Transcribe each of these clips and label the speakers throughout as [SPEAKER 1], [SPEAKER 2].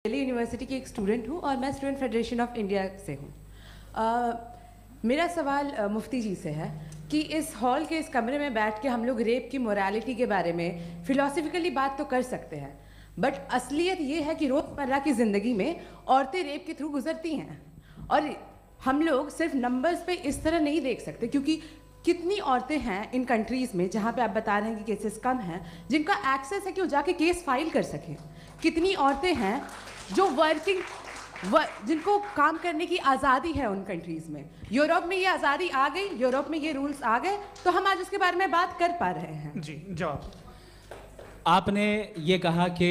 [SPEAKER 1] Delhi university की एक student हूँ और मैं स्टूडेंट फेडरेशन ऑफ इंडिया से हूँ। मेरा सवाल मुफ्ती जी से है कि इस हॉल के इस कमरे में बैठ के हम लोग रेप की मोरालिटी के बारे में फिलोसफिकली बात तो कर सकते हैं, बट असलियत ये है कि रोज़मर्रा की ज़िंदगी में औरतें रेप के थ्रू गुजरती हैं और हम लोग सिर्फ नंबर्स पे इस तरह नहीं देख सकते, क्योंकि कितनी औरतें हैं इन कंट्रीज़ में जहाँ पे आप बता रहे हैं कि केसेस कम हैं, जिनका एक्सेस है कि वो जाके केस फाइल कर सकें। कितनी औरतें हैं जो जिनको काम करने की आज़ादी है उन कंट्रीज़ में। यूरोप में ये आज़ादी आ गई, यूरोप में ये रूल्स आ गए, तो हम आज उसके बारे में बात कर पा रहे हैं।
[SPEAKER 2] जी, जवाब।
[SPEAKER 3] आपने ये कहा कि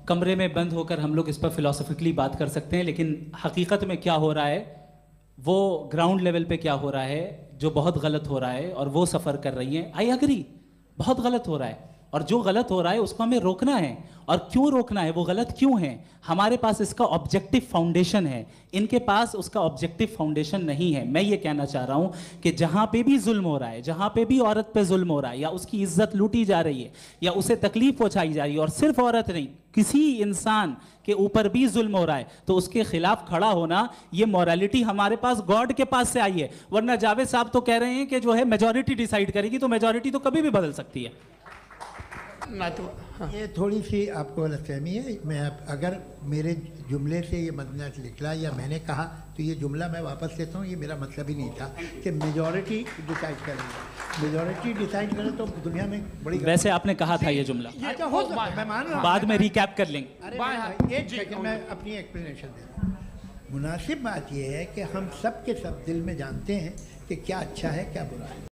[SPEAKER 3] कमरे में बंद होकर हम लोग इस पर फिलोसफिकली बात कर सकते हैं, लेकिन हकीकत में क्या हो रहा है, वो ग्राउंड लेवल पे क्या हो रहा है जो बहुत गलत हो रहा है, और वो सफ़र कर रही हैं। आई एग्री, बहुत गलत हो रहा है, और जो गलत हो रहा है उसको हमें रोकना है। और क्यों रोकना है, वो गलत क्यों है, हमारे पास इसका ऑब्जेक्टिव फाउंडेशन है, इनके पास उसका ऑब्जेक्टिव फाउंडेशन नहीं है। मैं ये कहना चाह रहा हूँ कि जहाँ पे भी जुल्म हो रहा है, जहाँ पे भी औरत पे जुल्म हो रहा है, या उसकी इज्जत लूटी जा रही है, या उसे तकलीफ पहुँचाई जा रही है, और सिर्फ औरत नहीं, किसी इंसान के ऊपर भी जुल्म हो रहा है, तो उसके खिलाफ खड़ा होना, ये मॉरलिटी हमारे पास गॉड के पास से आई है। वरना जावेद साहब तो कह रहे हैं कि जो है मेजॉरिटी डिसाइड करेगी, तो मेजॉरिटी तो कभी भी बदल सकती है।
[SPEAKER 4] ये थोड़ी सी आपको गलतफहमी है। मैं अगर मेरे जुमले से ये मदना निकला या मैंने कहा, तो ये जुमला मैं वापस लेता हूँ। ये मेरा मतलब ही नहीं था कि मेजॉरिटी डिसाइड करेंगे। मेजॉरिटी डिसाइड करे तो दुनिया में बड़ी, वैसे
[SPEAKER 3] आपने कहा था ये जुमला।
[SPEAKER 4] अच्छा, हो सकता है, मैं मान रहा हूँ, बाद
[SPEAKER 3] में रिकैप कर लेंगे।
[SPEAKER 4] अरे एक सेकंड, मैं अपनी एक्सप्लेनेशन दे रहा हूँ। मुनासिब बात यह है कि हम सब के सब दिल में जानते हैं कि क्या अच्छा है क्या बुरा है।